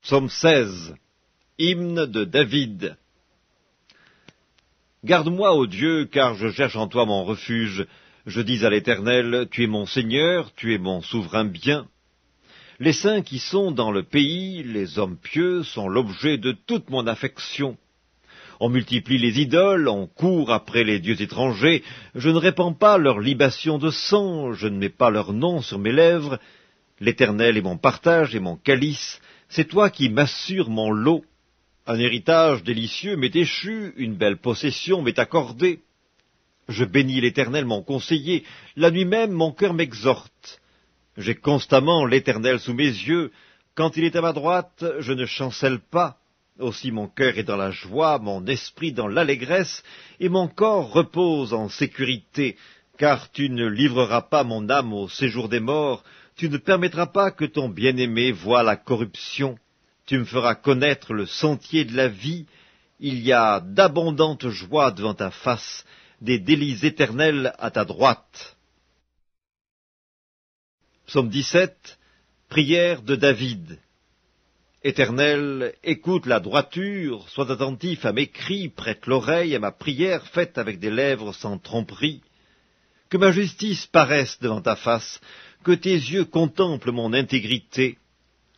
Psaume 16. Hymne de David. Garde-moi, ô Dieu, car je cherche en toi mon refuge. Je dis à l'Éternel, tu es mon Seigneur, tu es mon souverain bien. Les saints qui sont dans le pays, les hommes pieux, sont l'objet de toute mon affection. On multiplie les idoles, on court après les dieux étrangers. Je ne répands pas leur libation de sang, je ne mets pas leur nom sur mes lèvres. L'Éternel est mon partage et mon calice, c'est toi qui m'assures mon lot. Un héritage délicieux m'est échu, une belle possession m'est accordée. Je bénis l'Éternel mon conseiller, la nuit même mon cœur m'exhorte. J'ai constamment l'Éternel sous mes yeux, quand il est à ma droite, je ne chancelle pas. Aussi mon cœur est dans la joie, mon esprit dans l'allégresse, et mon corps repose en sécurité, car tu ne livreras pas mon âme au séjour des morts, tu ne permettras pas que ton bien-aimé voie la corruption. Tu me feras connaître le sentier de la vie. Il y a d'abondantes joies devant ta face, des délices éternels à ta droite. Psaume 17. Prière de David. Éternel, écoute la droiture, sois attentif à mes cris, prête l'oreille à ma prière faite avec des lèvres sans tromperie. Que ma justice paraisse devant ta face, que tes yeux contemplent mon intégrité.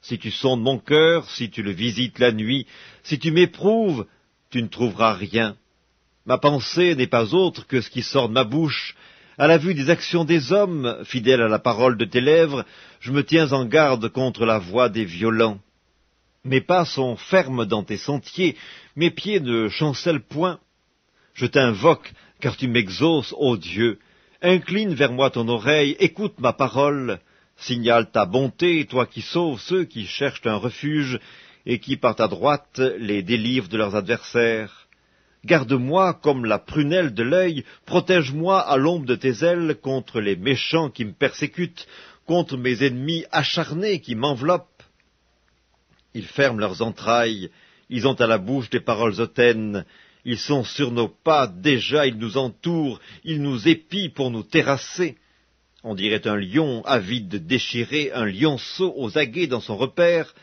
Si tu sondes mon cœur, si tu le visites la nuit, si tu m'éprouves, tu ne trouveras rien. Ma pensée n'est pas autre que ce qui sort de ma bouche. À la vue des actions des hommes, fidèle à la parole de tes lèvres, je me tiens en garde contre la voix des violents. Mes pas sont fermes dans tes sentiers, mes pieds ne chancellent point. Je t'invoque, car tu m'exauces, ô Dieu. Incline vers moi ton oreille, écoute ma parole. Signale ta bonté, toi qui sauves ceux qui cherchent un refuge, et qui par ta droite les délivrent de leurs adversaires. Garde-moi comme la prunelle de l'œil, protège-moi à l'ombre de tes ailes contre les méchants qui me persécutent, contre mes ennemis acharnés qui m'enveloppent. Ils ferment leurs entrailles, ils ont à la bouche des paroles hautaines, ils sont sur nos pas, déjà ils nous entourent, ils nous épient pour nous terrasser. On dirait un lion avide de déchirer, un lionceau aux aguets dans son repère.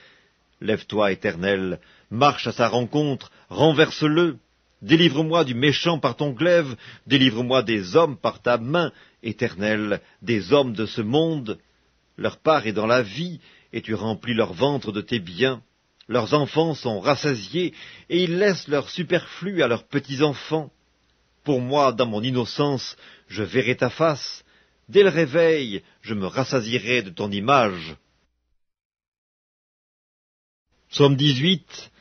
Lève-toi, Éternel, marche à sa rencontre, renverse-le. Délivre-moi du méchant par ton glaive, délivre-moi des hommes par ta main, Éternel, des hommes de ce monde. Leur part est dans la vie, et tu remplis leur ventre de tes biens. Leurs enfants sont rassasiés, et ils laissent leur superflu à leurs petits-enfants. Pour moi, dans mon innocence, je verrai ta face. Dès le réveil, je me rassasierai de ton image. Psaume 18.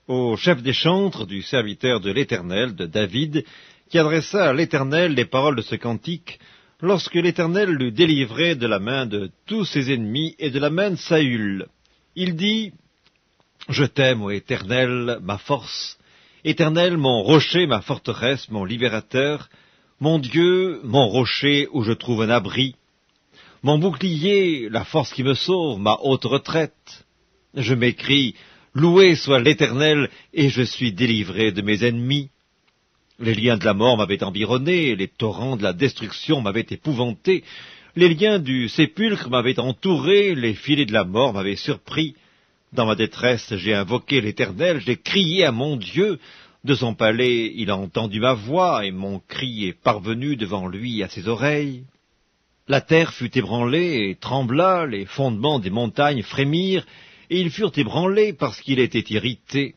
Au chef des chantres du serviteur de l'Éternel, de David, qui adressa à l'Éternel les paroles de ce cantique, lorsque l'Éternel l'eut délivré de la main de tous ses ennemis et de la main de Saül. Il dit, « Je t'aime, ô Éternel, ma force, Éternel, mon rocher, ma forteresse, mon libérateur, mon Dieu, mon rocher où je trouve un abri, mon bouclier, la force qui me sauve, ma haute retraite. Je m'écrie, loué soit l'Éternel, et je suis délivré de mes ennemis. Les liens de la mort m'avaient environné, les torrents de la destruction m'avaient épouvanté, les liens du sépulcre m'avaient entouré, les filets de la mort m'avaient surpris. Dans ma détresse, j'ai invoqué l'Éternel, j'ai crié à mon Dieu. De son palais, il a entendu ma voix, et mon cri est parvenu devant lui à ses oreilles. La terre fut ébranlée et trembla, les fondements des montagnes frémirent, et ils furent ébranlés parce qu'il était irrité.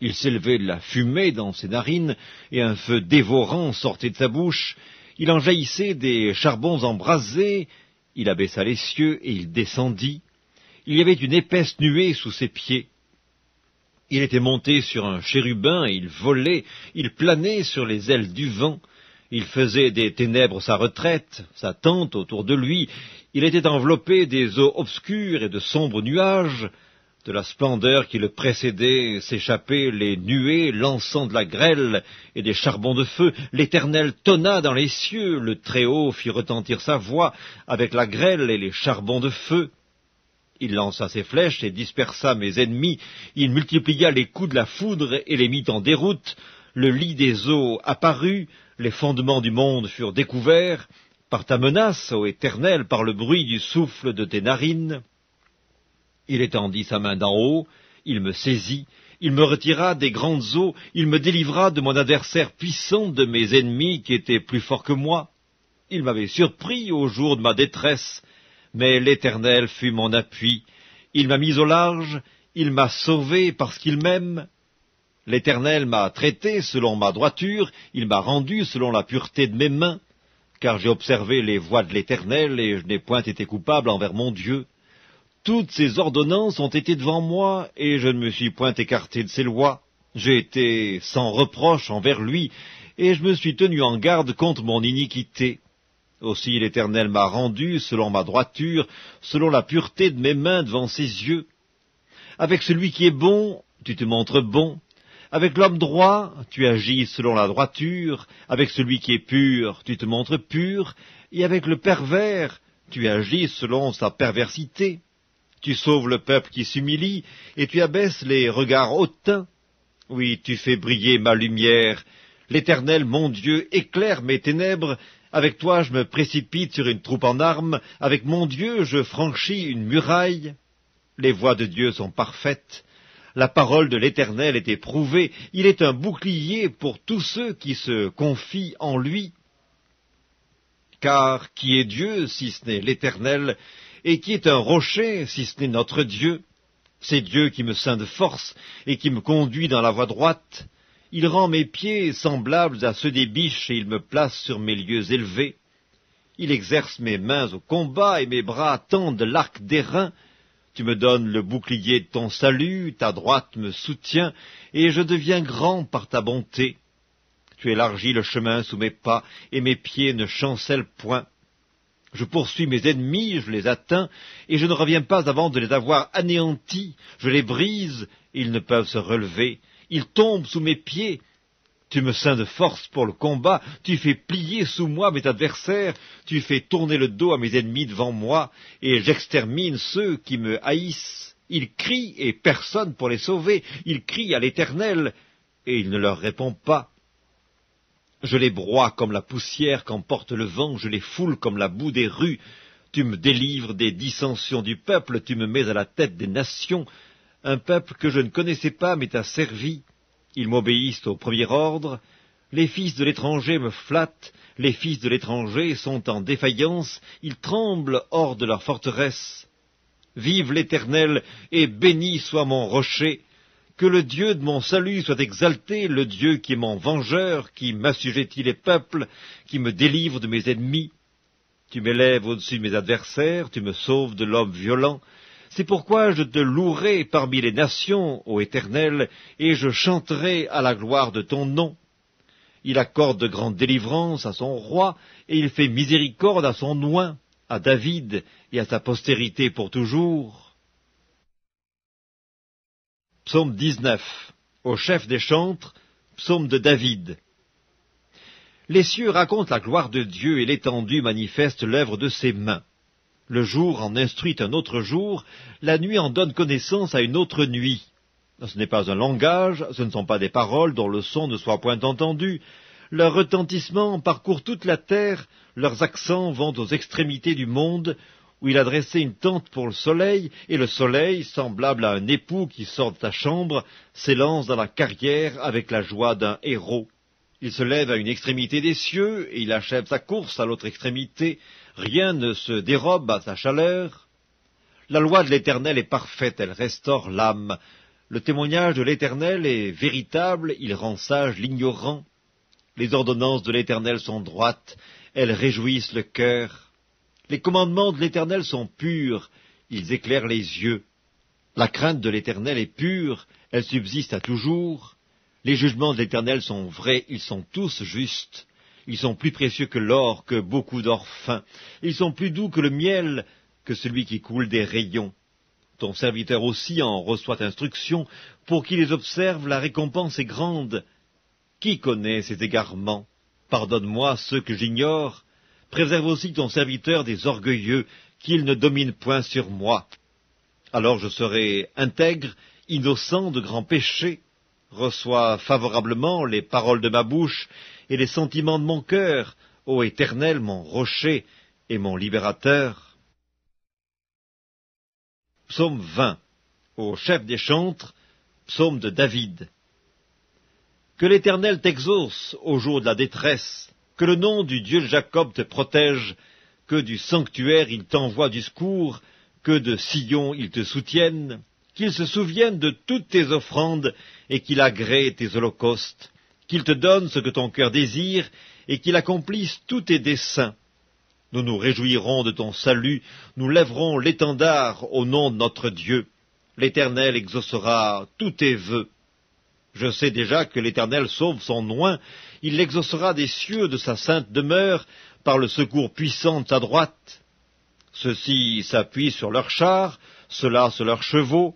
Il s'élevait de la fumée dans ses narines, et un feu dévorant sortait de sa bouche. Il en jaillissait des charbons embrasés. Il abaissa les cieux, et il descendit. Il y avait une épaisse nuée sous ses pieds. Il était monté sur un chérubin, et il volait, il planait sur les ailes du vent. Il faisait des ténèbres sa retraite, sa tente autour de lui. Il était enveloppé des eaux obscures et de sombres nuages. De la splendeur qui le précédait s'échappaient les nuées lançant de la grêle et des charbons de feu. L'Éternel tonna dans les cieux, le Très-Haut fit retentir sa voix avec la grêle et les charbons de feu. Il lança ses flèches et dispersa mes ennemis. Il multiplia les coups de la foudre et les mit en déroute. Le lit des eaux apparut, les fondements du monde furent découverts. Par ta menace, ô Éternel, par le bruit du souffle de tes narines. Il étendit sa main d'en haut, il me saisit, il me retira des grandes eaux, il me délivra de mon adversaire puissant, de mes ennemis qui étaient plus forts que moi. Il m'avait surpris au jour de ma détresse, mais l'Éternel fut mon appui. Il m'a mis au large, il m'a sauvé parce qu'il m'aime. L'Éternel m'a traité selon ma droiture, il m'a rendu selon la pureté de mes mains, car j'ai observé les voies de l'Éternel, et je n'ai point été coupable envers mon Dieu. Toutes ses ordonnances ont été devant moi, et je ne me suis point écarté de ses lois. J'ai été sans reproche envers lui, et je me suis tenu en garde contre mon iniquité. Aussi l'Éternel m'a rendu selon ma droiture, selon la pureté de mes mains devant ses yeux. Avec celui qui est bon, tu te montres bon. Avec l'homme droit, tu agis selon la droiture. Avec celui qui est pur, tu te montres pur. Et avec le pervers, tu agis selon sa perversité. Tu sauves le peuple qui s'humilie, et tu abaisses les regards hautains. Oui, tu fais briller ma lumière. L'Éternel, mon Dieu, éclaire mes ténèbres. Avec toi, je me précipite sur une troupe en armes. Avec mon Dieu, je franchis une muraille. Les voies de Dieu sont parfaites. La parole de l'Éternel est éprouvée. Il est un bouclier pour tous ceux qui se confient en lui. Car qui est Dieu, si ce n'est l'Éternel, et qui est un rocher, si ce n'est notre Dieu? C'est Dieu qui me ceint de force et qui me conduit dans la voie droite. Il rend mes pieds semblables à ceux des biches, et il me place sur mes lieux élevés. Il exerce mes mains au combat, et mes bras tendent l'arc d'airain. Tu me donnes le bouclier de ton salut, ta droite me soutient, et je deviens grand par ta bonté. Tu élargis le chemin sous mes pas, et mes pieds ne chancellent point. Je poursuis mes ennemis, je les atteins, et je ne reviens pas avant de les avoir anéantis. Je les brise, et ils ne peuvent se relever. Ils tombent sous mes pieds. Tu me ceins de force pour le combat, tu fais plier sous moi mes adversaires, tu fais tourner le dos à mes ennemis devant moi, et j'extermine ceux qui me haïssent. Ils crient, et personne pour les sauver. Ils crient à l'Éternel, et il ne leur répond pas. Je les broie comme la poussière qu'emporte le vent, je les foule comme la boue des rues. Tu me délivres des dissensions du peuple, tu me mets à la tête des nations. Un peuple que je ne connaissais pas m'est asservi. Ils m'obéissent au premier ordre. Les fils de l'étranger me flattent. Les fils de l'étranger sont en défaillance. Ils tremblent hors de leur forteresse. Vive l'Éternel, et béni soit mon rocher. Que le Dieu de mon salut soit exalté, le Dieu qui est mon vengeur, qui m'assujettit les peuples, qui me délivre de mes ennemis. Tu m'élèves au-dessus de mes adversaires, tu me sauves de l'homme violent. C'est pourquoi je te louerai parmi les nations, ô Éternel, et je chanterai à la gloire de ton nom. Il accorde de grandes délivrances à son roi, et il fait miséricorde à son oint, à David et à sa postérité pour toujours. Psaume 19. Au chef des chantres, psaume de David. Les cieux racontent la gloire de Dieu, et l'étendue manifeste l'œuvre de ses mains. Le jour en instruit un autre jour, la nuit en donne connaissance à une autre nuit. Ce n'est pas un langage, ce ne sont pas des paroles dont le son ne soit point entendu. Leur retentissement parcourt toute la terre, leurs accents vont aux extrémités du monde, où il a dressé une tente pour le soleil, et le soleil, semblable à un époux qui sort de sa chambre, s'élance dans la carrière avec la joie d'un héros. Il se lève à une extrémité des cieux, et il achève sa course à l'autre extrémité. Rien ne se dérobe à sa chaleur. La loi de l'Éternel est parfaite, elle restaure l'âme. Le témoignage de l'Éternel est véritable, il rend sage l'ignorant. Les ordonnances de l'Éternel sont droites, elles réjouissent le cœur. Les commandements de l'Éternel sont purs, ils éclairent les yeux. La crainte de l'Éternel est pure, elle subsiste à toujours. Les jugements de l'Éternel sont vrais, ils sont tous justes. Ils sont plus précieux que l'or, que beaucoup d'or fin. Ils sont plus doux que le miel, que celui qui coule des rayons. Ton serviteur aussi en reçoit instruction. Pour qui les observe, la récompense est grande. Qui connaît ces égarements? Pardonne-moi ceux que j'ignore. Préserve aussi ton serviteur des orgueilleux, qu'ils ne dominent point sur moi. Alors je serai intègre, innocent de grands péchés. Reçois favorablement les paroles de ma bouche et les sentiments de mon cœur, ô Éternel, mon rocher et mon libérateur. Psaume 20. Au chef des chantres, Psaume de David. Que l'Éternel t'exauce au jour de la détresse, que le nom du Dieu de Jacob te protège, que du sanctuaire il t'envoie du secours, que de Sion il te soutienne, qu'il se souvienne de toutes tes offrandes et qu'il agrée tes holocaustes, qu'il te donne ce que ton cœur désire et qu'il accomplisse tous tes desseins. Nous nous réjouirons de ton salut, nous lèverons l'étendard au nom de notre Dieu. L'Éternel exaucera tous tes vœux. Je sais déjà que l'Éternel sauve son oint, il l'exaucera des cieux de sa sainte demeure, par le secours puissant de sa droite. Ceux-ci s'appuient sur leurs chars, ceux-là sur leurs chevaux.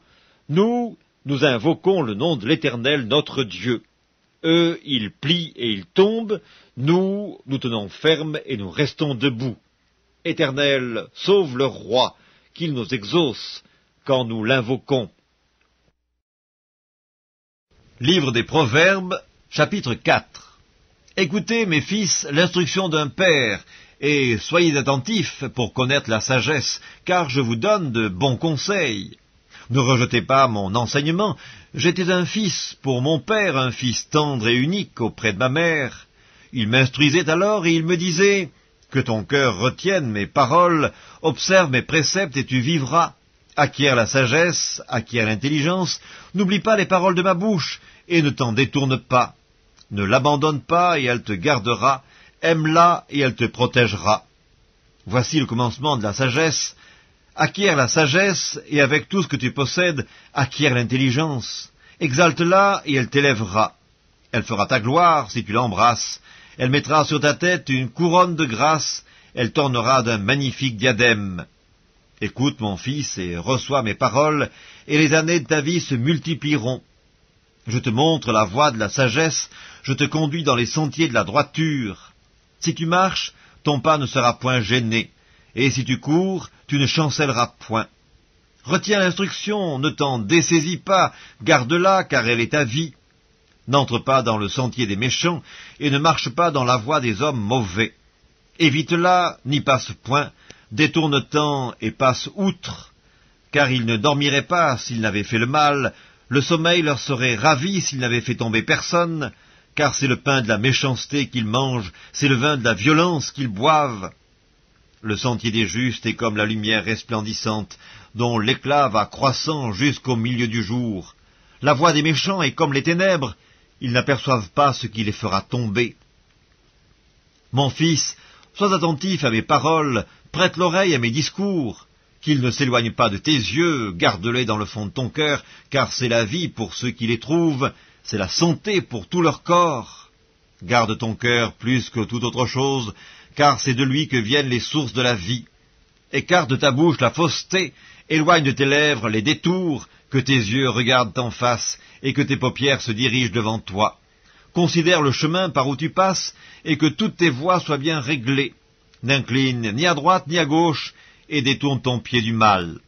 Nous invoquons le nom de l'Éternel notre Dieu. Eux, ils plient et ils tombent, nous tenons ferme et nous restons debout. Éternel, sauve le roi, qu'il nous exauce quand nous l'invoquons. Livre des Proverbes, chapitre 4. Écoutez, mes fils, l'instruction d'un père, et soyez attentifs pour connaître la sagesse, car je vous donne de bons conseils. Ne rejetez pas mon enseignement, j'étais un fils pour mon père, un fils tendre et unique auprès de ma mère. Il m'instruisait alors et il me disait, « Que ton cœur retienne mes paroles, observe mes préceptes et tu vivras. Acquiert la sagesse, acquiert l'intelligence, n'oublie pas les paroles de ma bouche, et ne t'en détourne pas. Ne l'abandonne pas, et elle te gardera, aime-la, et elle te protégera. » Voici le commencement de la sagesse. Acquiert la sagesse, et avec tout ce que tu possèdes, acquiert l'intelligence. Exalte-la, et elle t'élèvera. Elle fera ta gloire si tu l'embrasses. Elle mettra sur ta tête une couronne de grâce, elle t'ornera d'un magnifique diadème. Écoute, mon fils, et reçois mes paroles, et les années de ta vie se multiplieront. Je te montre la voie de la sagesse, je te conduis dans les sentiers de la droiture. Si tu marches, ton pas ne sera point gêné, et si tu cours, tu ne chancelleras point. Retiens l'instruction, ne t'en dessaisis pas, garde-la, car elle est ta vie. N'entre pas dans le sentier des méchants, et ne marche pas dans la voie des hommes mauvais. Évite-la, n'y passe point, détourne-t'en et passe outre, car ils ne dormiraient pas s'ils n'avaient fait le mal, le sommeil leur serait ravi s'ils n'avaient fait tomber personne, car c'est le pain de la méchanceté qu'ils mangent, c'est le vin de la violence qu'ils boivent. Le sentier des justes est comme la lumière resplendissante, dont l'éclat va croissant jusqu'au milieu du jour. La voie des méchants est comme les ténèbres, ils n'aperçoivent pas ce qui les fera tomber. Mon fils, sois attentif à mes paroles, prête l'oreille à mes discours, qu'ils ne s'éloignent pas de tes yeux, garde-les dans le fond de ton cœur, car c'est la vie pour ceux qui les trouvent, c'est la santé pour tout leur corps. Garde ton cœur plus que toute autre chose, car c'est de lui que viennent les sources de la vie. Écarte de ta bouche la fausseté, éloigne de tes lèvres les détours, que tes yeux regardent en face, et que tes paupières se dirigent devant toi. Considère le chemin par où tu passes, et que toutes tes voies soient bien réglées. N'incline ni à droite ni à gauche, et détourne ton pied du mal.